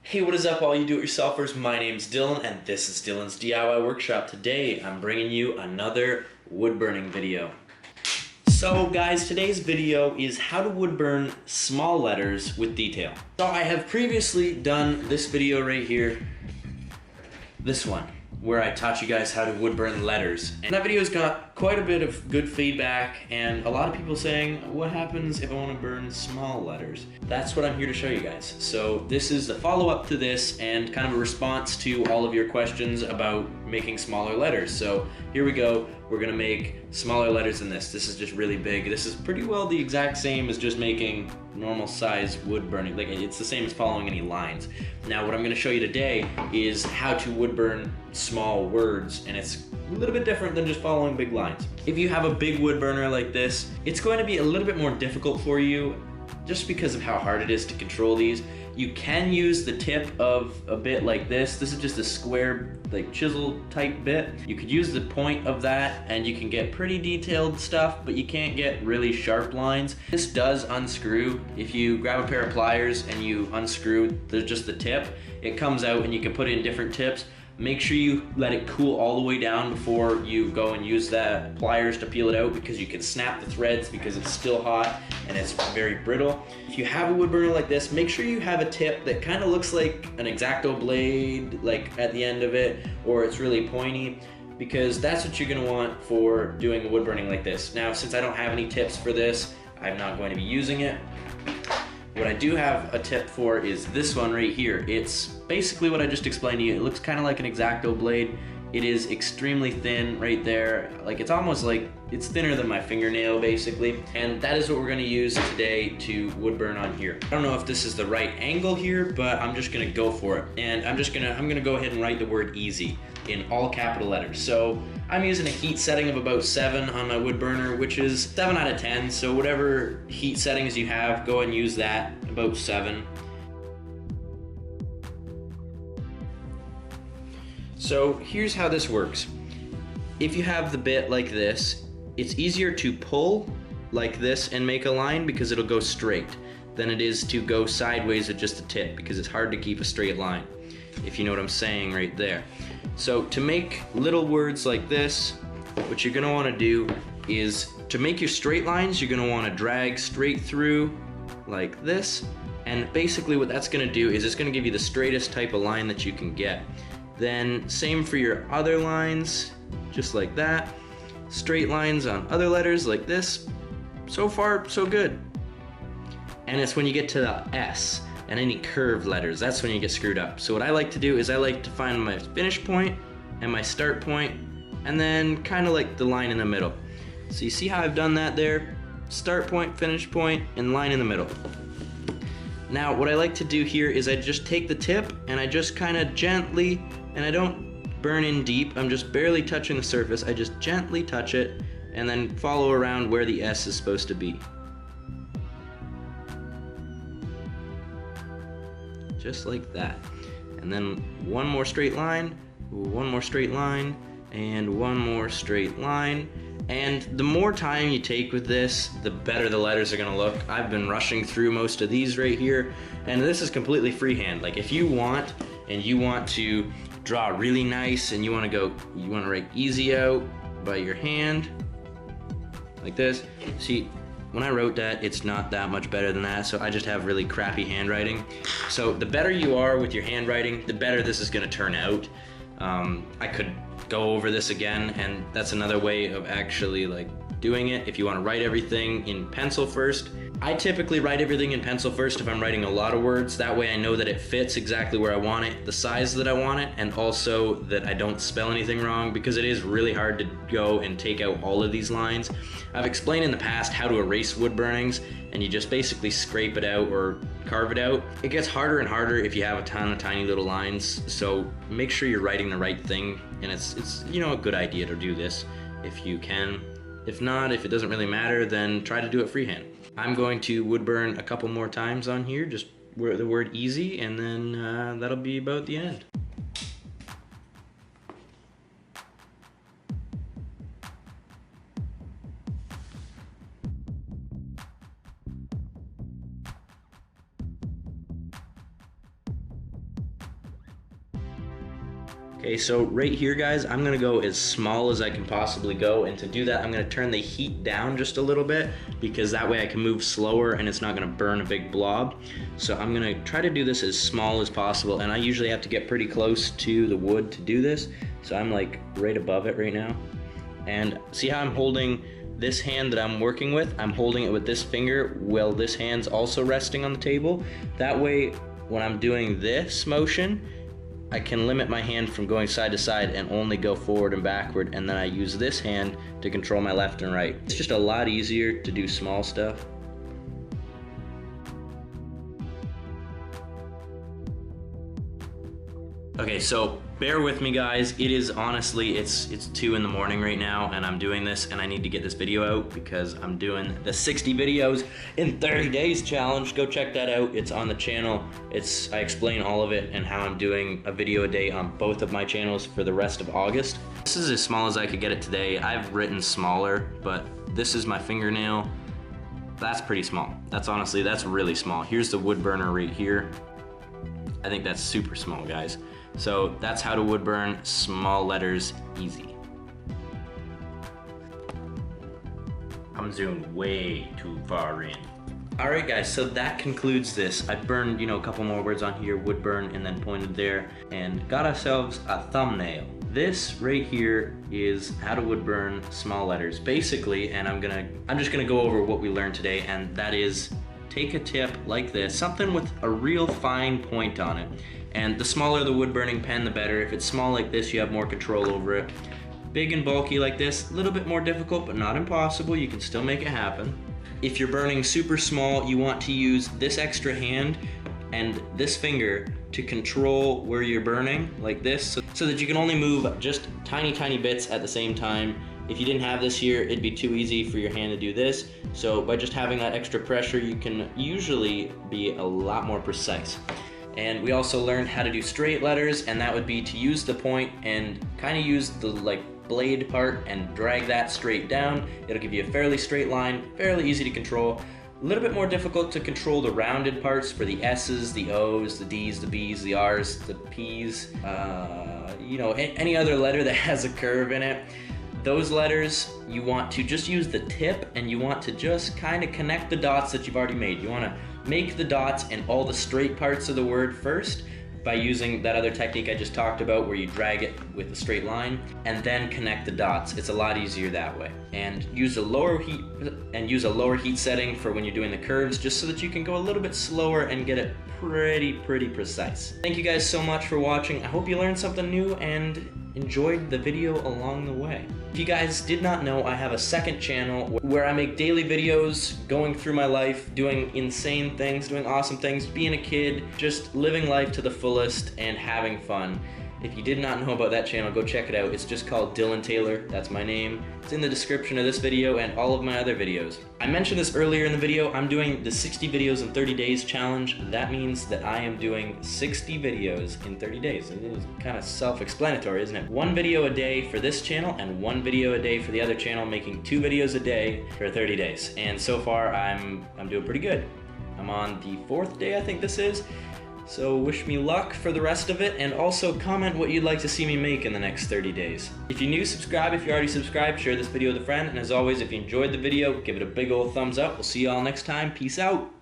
Hey, what is up, all you do-it-yourselfers? My name's Dylan, and this is Dylan's DIY Workshop. Today, I'm bringing you another wood burning video. So, guys, today's video is how to wood burn small letters with detail. So, I have previously done this video right here, this one, where I taught you guys how to wood burn letters. And that video's got quite a bit of good feedback and a lot of people saying, what happens if I want to burn small letters? That's what I'm here to show you guys. So this is the follow-up to this and kind of a response to all of your questions about making smaller letters. So here we go. We're gonna make smaller letters than this. This is just really big. This is pretty well the exact same as just making normal size wood burning. Like, it's the same as following any lines. Now what I'm gonna show you today is how to wood burn small words, and it's a little bit different than just following big lines. If you have a big wood burner like this, it's going to be a little bit more difficult for you just because of how hard it is to control these. You can use the tip of a bit like this. This is just a square, like chisel type bit. You could use the point of that and you can get pretty detailed stuff, but you can't get really sharp lines. This does unscrew. If you grab a pair of pliers and you unscrew just the tip, it comes out and you can put in different tips. Make sure you let it cool all the way down before you go and use that pliers to peel it out, because you can snap the threads because it's still hot and it's very brittle. If you have a wood burner like this, make sure you have a tip that kind of looks like an X-Acto blade, like at the end of it, or it's really pointy, because that's what you're gonna want for doing a wood burning like this. Now, since I don't have any tips for this, I'm not going to be using it. What I do have a tip for is this one right here. It's basically what I just explained to you. It looks kind of like an X-Acto blade. It is extremely thin right there. Like, it's almost like it's thinner than my fingernail basically. And that is what we're gonna use today to wood burn on here. I don't know if this is the right angle here, but I'm just gonna go for it. And I'm gonna go ahead and write the word easy in all capital letters. So I'm using a heat setting of about 7 on my wood burner, which is 7 out of 10. So whatever heat settings you have, go and use that, about 7. So here's how this works. If you have the bit like this, it's easier to pull like this and make a line because it'll go straight than it is to go sideways at just the tip, because it's hard to keep a straight line, if you know what I'm saying right there. So to make little words like this, what you're gonna wanna do is, to make your straight lines, you're gonna wanna drag straight through like this. And basically what that's gonna do is it's gonna give you the straightest type of line that you can get. Then same for your other lines, just like that. Straight lines on other letters like this. So far, so good. And it's when you get to the S and any curved letters, that's when you get screwed up. So what I like to do is I like to find my finish point and my start point, and then kind of like the line in the middle. So you see how I've done that there? Start point, finish point, and line in the middle. Now what I like to do here is I just take the tip and I just kind of gently, and I don't burn in deep, I'm just barely touching the surface, I just gently touch it and then follow around where the S is supposed to be. Just like that. And then one more straight line, one more straight line, and one more straight line. And the more time you take with this, the better the letters are gonna look. I've been rushing through most of these right here, and this is completely freehand. Like, if you want, and you want to draw really nice, and you wanna write easy out by your hand, like this. See, when I wrote that, it's not that much better than that, so I just have really crappy handwriting. So the better you are with your handwriting, the better this is gonna turn out. I could go over this again, and that's another way of actually like doing it. If you want to write everything in pencil first, I typically write everything in pencil first if I'm writing a lot of words. That way I know that it fits exactly where I want it, the size that I want it, and also that I don't spell anything wrong, because it is really hard to go and take out all of these lines. I've explained in the past how to erase wood burnings, and you just basically scrape it out or carve it out. It gets harder and harder if you have a ton of tiny little lines, so make sure you're writing the right thing, and it's you know, a good idea to do this if you can. If not, if it doesn't really matter, then try to do it freehand. I'm going to wood burn a couple more times on here, just the word easy, and then that'll be about the end. Okay, so right here, guys, I'm gonna go as small as I can possibly go, and to do that, I'm gonna turn the heat down just a little bit, because that way I can move slower and it's not gonna burn a big blob. So I'm gonna try to do this as small as possible, and I usually have to get pretty close to the wood to do this, so I'm like right above it right now. And see how I'm holding this hand that I'm working with? I'm holding it with this finger while this hand's also resting on the table. That way, when I'm doing this motion, I can limit my hand from going side to side and only go forward and backward, and then I use this hand to control my left and right. It's just a lot easier to do small stuff. Okay, so bear with me, guys. It is honestly, it's 2 in the morning right now, and I'm doing this, and I need to get this video out because I'm doing the 60 videos in 30 days challenge. Go check that out. It's on the channel. I explain all of it and how I'm doing a video a day on both of my channels for the rest of August. This is as small as I could get it today. I've written smaller, but this is my fingernail. That's pretty small. That's really small. Here's the wood burner right here. I think that's super small, guys. So that's how to wood burn small letters easy. I'm zooming way too far in. All right, guys, so that concludes this. I burned, a couple more words on here, wood burn, and then pointed there, and got ourselves a thumbnail. This right here is how to wood burn small letters. Basically, and I'm just gonna go over what we learned today, and that is take a tip like this, something with a real fine point on it. And the smaller the wood burning pen, the better. If it's small like this, you have more control over it. Big and bulky like this, a little bit more difficult, but not impossible. You can still make it happen. If you're burning super small, you want to use this extra hand and this finger to control where you're burning, like this, so that you can only move just tiny bits at the same time. If you didn't have this here, it'd be too easy for your hand to do this. So by just having that extra pressure, you can usually be a lot more precise. And we also learned how to do straight letters, and that would be to use the point and kind of use the blade part and drag that straight down. It'll give you a fairly straight line, fairly easy to control. A little bit more difficult to control the rounded parts for the S's, the O's, the D's, the B's, the R's, the P's, any other letter that has a curve in it. Those letters, you want to just use the tip, and you want to just kind of connect the dots that you've already made. You want to make the dots in all the straight parts of the word first by using that other technique I just talked about where you drag it with a straight line and then connect the dots. It's a lot easier that way. And use a lower heat setting for when you're doing the curves, just so that you can go a little bit slower and get it pretty precise. Thank you guys so much for watching. I hope you learned something new and enjoyed the video along the way. If you guys did not know, I have a second channel where I make daily videos going through my life, doing insane things, doing awesome things, being a kid, just living life to the fullest and having fun. If you did not know about that channel, go check it out. It's just called Dylan Taylor. That's my name. It's in the description of this video and all of my other videos. I mentioned this earlier in the video. I'm doing the 60 videos in 30 days challenge. That means that I am doing 60 videos in 30 days. It is kind of self-explanatory, isn't it? 1 video a day for this channel and 1 video a day for the other channel, making 2 videos a day for 30 days. And so far, I'm doing pretty good. I'm on the 4th day, I think this is. So wish me luck for the rest of it, and also comment what you'd like to see me make in the next 30 days. If you're new, subscribe. If you're already subscribed, share this video with a friend. And as always, if you enjoyed the video, give it a big old thumbs up. We'll see you all next time. Peace out.